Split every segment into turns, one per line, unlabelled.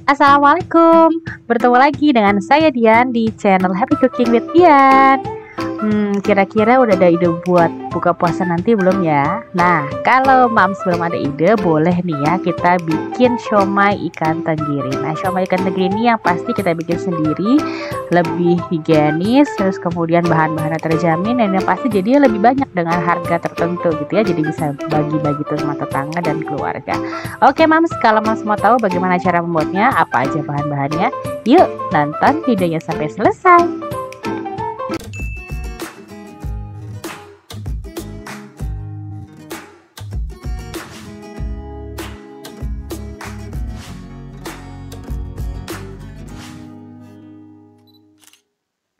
Assalamualaikum, bertemu lagi dengan saya Dian di channel Happy Cooking with Dian. Kira-kira udah ada ide buat buka puasa nanti belum ya? Nah, kalau Mams belum ada ide, boleh nih ya kita bikin siomay ikan tenggiri. Nah, siomay ikan tenggiri ini yang pasti kita bikin sendiri, lebih higienis, terus kemudian bahan-bahannya terjamin, dan yang pasti jadinya lebih banyak dengan harga tertentu gitu ya. Jadi bisa bagi-bagi tuh sama tetangga dan keluarga. Oke Mams, kalau Mams mau tahu bagaimana cara membuatnya, apa aja bahan-bahannya, yuk nonton videonya sampai selesai.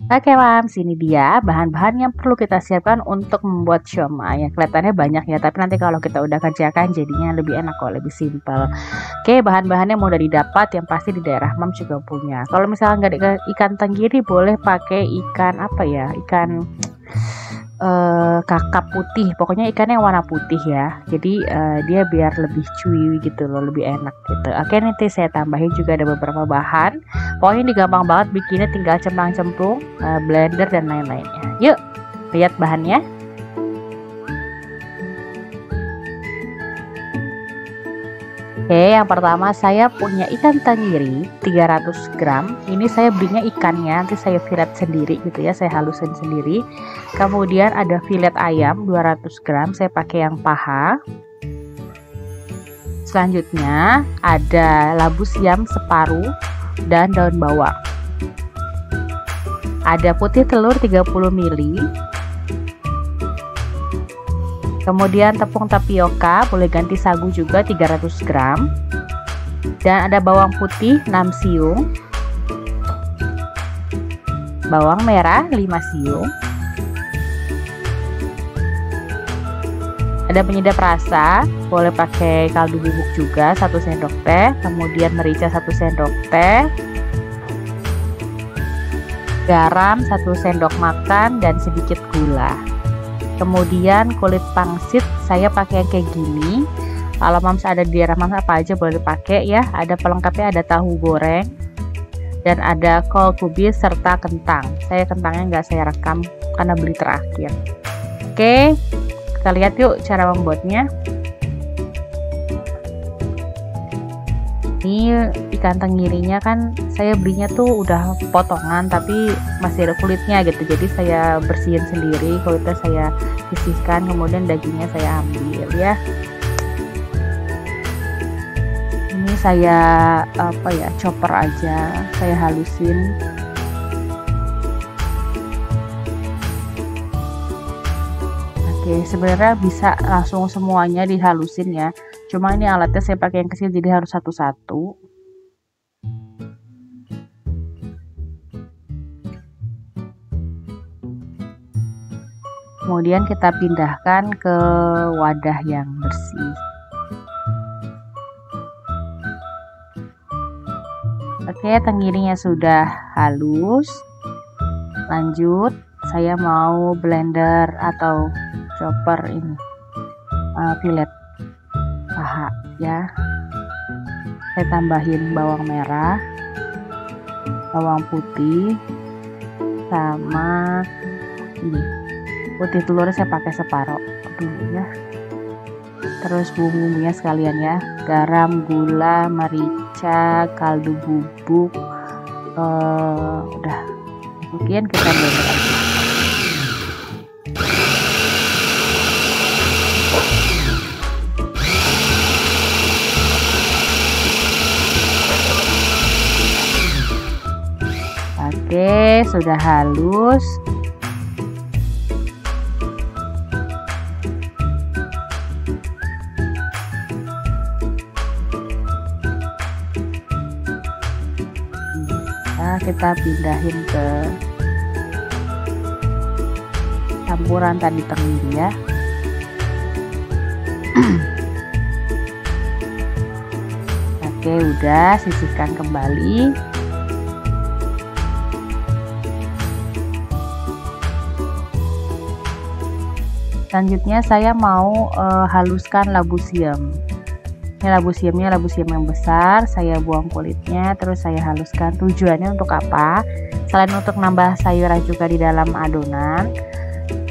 Oke Mams, ini dia bahan-bahan yang perlu kita siapkan untuk membuat siomay. Ya, kelihatannya banyak ya, tapi nanti kalau kita udah kerjakan jadinya lebih enak kok, lebih simpel. Oke, bahan-bahannya mudah didapat, yang pasti di daerah Mams juga punya. Kalau misalnya nggak ada ikan tenggiri, boleh pakai ikan apa ya? Ikan kakap putih, pokoknya ikan yang warna putih ya, jadi dia biar lebih chewy gitu loh, lebih enak gitu. Oke, nanti saya tambahin juga ada beberapa bahan, pokoknya ini gampang banget bikinnya, tinggal cemplung-cemplung, blender dan lain-lainnya. Yuk lihat bahannya. Oke, yang pertama saya punya ikan tenggiri 300 gram. Ini saya belinya ikannya, nanti saya filet sendiri gitu ya, saya halusin sendiri. Kemudian ada filet ayam 200 gram, saya pakai yang paha. Selanjutnya ada labu siam separuh dan daun bawang. Ada putih telur 30 ml. Kemudian tepung tapioka, boleh ganti sagu juga 300 gram. Dan ada bawang putih 6 siung. Bawang merah 5 siung. Ada penyedap rasa, boleh pakai kaldu bubuk juga 1 sendok teh. Kemudian merica 1 sendok teh. Garam 1 sendok makan dan sedikit gula. Kemudian kulit pangsit saya pakai yang kayak gini. Kalau Mams ada di daerah Mams apa aja boleh dipakai ya. Ada pelengkapnya, ada tahu goreng dan ada kol kubis serta kentang. Saya kentangnya nggak saya rekam karena beli terakhir. Oke, kita lihat yuk cara membuatnya. Ini ikan tenggirinya kan saya belinya tuh udah potongan tapi masih ada kulitnya gitu, jadi saya bersihin sendiri, kulitnya saya sisihkan, kemudian dagingnya saya ambil ya. Ini saya chopper aja, saya halusin. Oke, sebenarnya bisa langsung semuanya dihalusin ya, cuma ini alatnya saya pakai yang kecil jadi harus satu-satu. Kemudian kita pindahkan ke wadah yang bersih. Oke, tenggirinya sudah halus. Lanjut, saya mau blender atau chopper ini filet paha ya. Saya tambahin bawang merah, bawang putih, sama ini putih telur saya pakai separuh dulu ya. Terus bumbunya sekalian ya, garam, gula, merica, kaldu bubuk, udah. Mungkin kita blender aja. Oke, sudah halus. Nah, kita pindahin ke campuran tadi tenggiri ya. Oke, udah, sisihkan kembali. Selanjutnya saya mau haluskan labu siam. Ini labu siamnya, labu siam yang besar, saya buang kulitnya, terus saya haluskan. Tujuannya untuk apa? Selain untuk nambah sayuran juga di dalam adonan,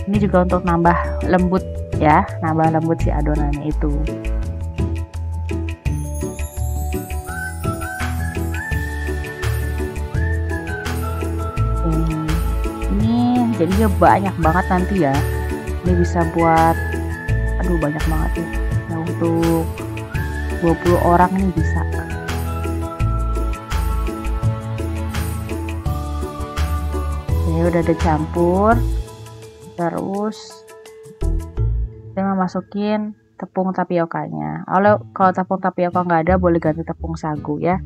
ini juga untuk nambah lembut ya, nambah lembut si adonannya itu. Ini jadinya banyak banget nanti ya. Ini bisa buat, aduh banyak banget ya. Nah, untuk 20 orang ini bisa. Oke, udah ada campur. Terus saya masukin tepung tapiokanya. Kalau tepung tapioka nggak ada, boleh ganti tepung sagu ya.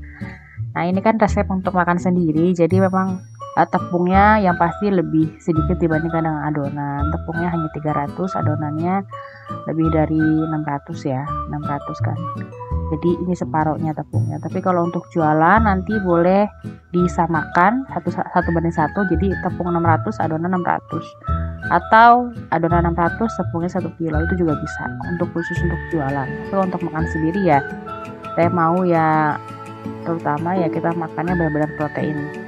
Nah, ini kan resep untuk makan sendiri, jadi memang tepungnya yang pasti lebih sedikit dibandingkan dengan adonan. Tepungnya hanya 300, adonannya lebih dari 600 ya, 600 kan. Jadi ini separuhnya tepungnya. Tapi kalau untuk jualan nanti boleh disamakan 1:1, jadi tepung 600, adonan 600. Atau adonan 600, tepungnya 1 kilo, itu juga bisa untuk khusus untuk jualan. Tapi untuk makan sendiri ya, saya mau ya terutama ya kita makannya benar-benar protein.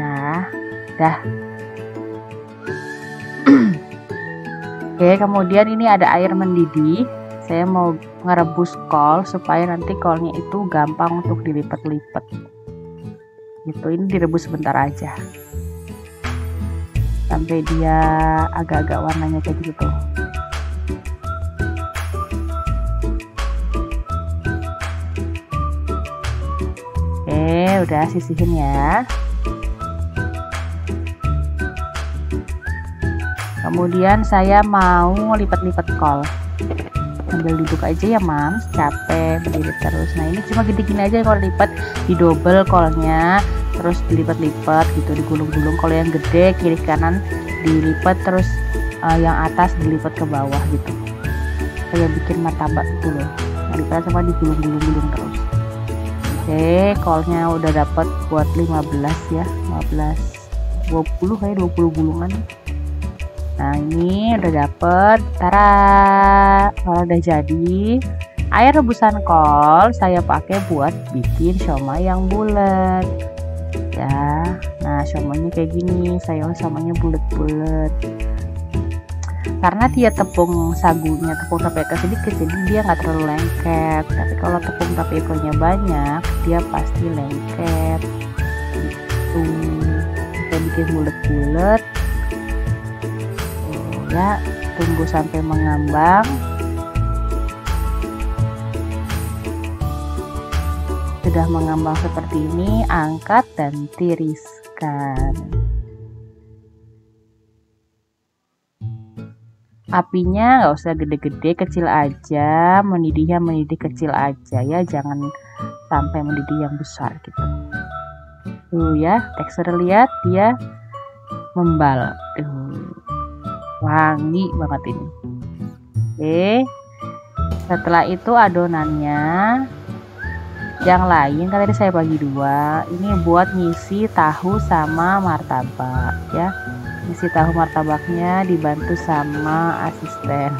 Nah, dah. Oke, kemudian ini ada air mendidih. Saya mau ngerebus kol supaya nanti kolnya itu gampang untuk dilipat-lipat. Gitu, ini direbus sebentar aja. Sampai dia agak-agak warnanya kayak gitu. Oke, udah sisihin ya. Kemudian saya mau lipat-lipat kol. Sambil duduk aja ya Mams, capek berdiri terus. Nah, ini cuma gini-gini aja kalau lipat, didobel kolnya, terus dilipat-lipat gitu, digulung-gulung. Kalau yang gede kiri kanan dilipat, terus yang atas dilipat ke bawah gitu. Kayak bikin martabak gitu loh. Nah, lipat sama digulung-gulung terus. Oke, kolnya udah dapat buat 15 ya, 15, 20 kayak 20 gulungan. Nah, ini udah dapet. Tara, kalau udah jadi, air rebusan kol saya pakai buat bikin siomay yang bulat ya. Nah, siomaynya kayak gini, saya siomanya bulat-bulat karena dia tepung sagunya, tepung tapioka sedikit, jadi dia nggak terlalu lengket. Tapi kalau tepung tapiokonya banyak, dia pasti lengket gitu. Kita bikin bulat-bulat ya, tunggu sampai mengambang. Sudah mengambang seperti ini, angkat dan tiriskan. Apinya nggak usah gede-gede, kecil aja, mendidihnya mendidih kecil aja ya, jangan sampai mendidih yang besar gitu. Tuh ya, tekstur lihat dia membal. Wangi banget ini. Oke, setelah itu adonannya yang lain kan tadi saya bagi dua, ini buat ngisi tahu sama martabak ya. Ngisi tahu martabaknya dibantu sama asisten,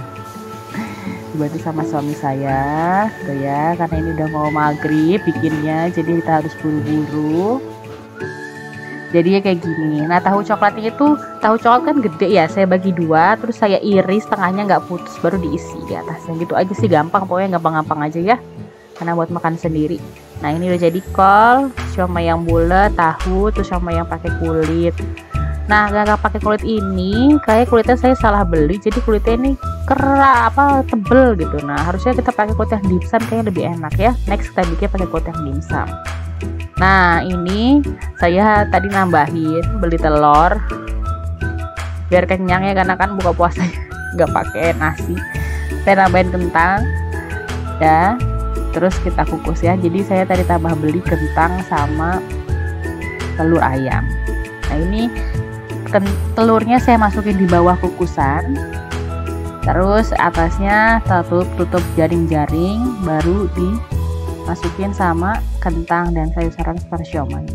dibantu sama suami saya tuh ya, karena ini udah mau maghrib bikinnya, jadi kita harus buru-buru. Jadi ya kayak gini. Nah, tahu coklatnya itu, tahu coklat kan gede ya, saya bagi dua, terus saya iris tengahnya nggak putus, baru diisi di atasnya. Gitu aja sih, gampang, pokoknya gampang-gampang aja ya, karena buat makan sendiri. Nah, ini udah jadi kol, siomay yang bulat, tahu, terus siomay yang pakai kulit. Nah, gak pakai kulit ini, kayak kulitnya saya salah beli, jadi kulitnya ini tebel gitu. Nah, harusnya kita pakai kulit yang dimsum, kayaknya lebih enak ya. Next kita bikin pakai kulit yang dimsum. Nah, ini saya tadi nambahin, beli telur biar kenyang ya, karena kan buka puasa nggak pakai nasi. Saya nambahin kentang ya, terus kita kukus ya. Jadi saya tadi tambah beli kentang sama telur ayam. Nah, ini telurnya saya masukin di bawah kukusan, terus atasnya tutup jaring-jaring, baru dimasukin sama kentang dan sayur-sayuran seperti siomay.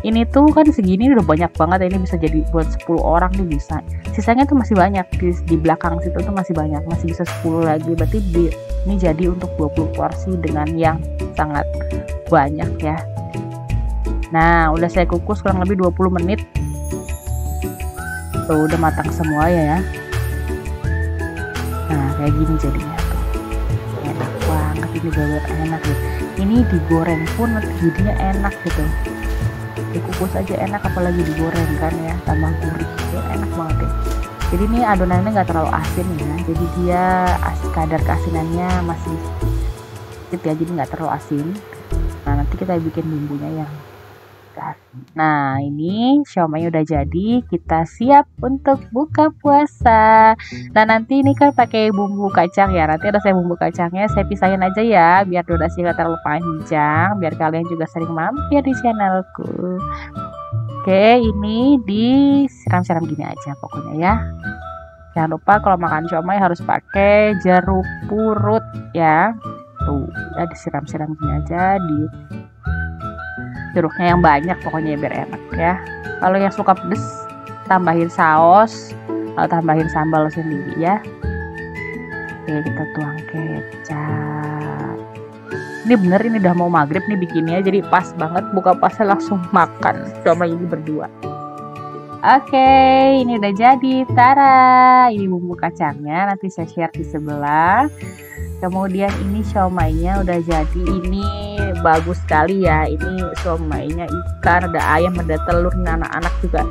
Ini tuh kan segini udah banyak banget, ini bisa jadi buat 10 orang nih bisa. Sisanya tuh masih banyak di belakang situ tuh masih banyak, masih bisa 10 lagi. Berarti ini jadi untuk 20 porsi dengan yang sangat banyak ya. Nah, udah saya kukus kurang lebih 20 menit. Tuh udah matang semua ya. Nah, kayak gini jadinya tuh. Enak banget, ini bener enak ya. Ini digoreng pun jadinya enak gitu. Dikukus aja enak, apalagi digoreng kan ya, tambah gurih ya, enak banget deh. Jadi ini adonannya nggak terlalu asin ya, jadi dia kadar keasinannya masih sedikit ya, jadi nggak terlalu asin. Nah nanti kita bikin bumbunya yang nah ini siomay udah jadi, kita siap untuk buka puasa. Nah nanti ini kan pakai bumbu kacang ya, nanti ada saya bumbu kacangnya saya pisahin aja ya biar durasinya terlalu panjang, biar kalian juga sering mampir di channelku. Oke, ini disiram-siram gini aja pokoknya ya. Jangan lupa kalau makan siomay harus pakai jeruk purut ya. Tuh ya, disiram-siram gini aja, di jeruknya yang banyak pokoknya biar enak ya. Kalau yang suka pedes tambahin saus atau tambahin sambal sendiri ya. Oke, kita tuang kecap. Ini bener, ini udah mau maghrib nih bikinnya, jadi pas banget buka puasa langsung makan sama ini berdua. Oke, ini udah jadi. Tara, ini bumbu kacangnya, nanti saya share di sebelah. Kemudian ini siomaynya udah jadi, ini bagus sekali ya. Ini siomaynya ikan, ada ayam, ada telur, anak-anak juga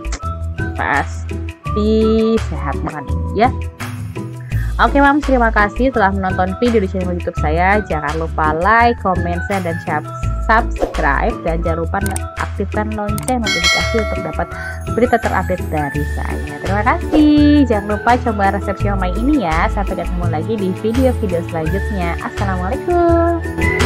pasti sehat makan ini ya. Oke Mams, terima kasih telah menonton video di channel YouTube saya. Jangan lupa like, comment, share, dan subscribe, dan jangan lupa aktifkan lonceng notifikasi untuk dapat berita terupdate dari saya. Terima kasih. Jangan lupa coba resep siomay ini ya. Sampai ketemu lagi di video-video selanjutnya. Assalamualaikum.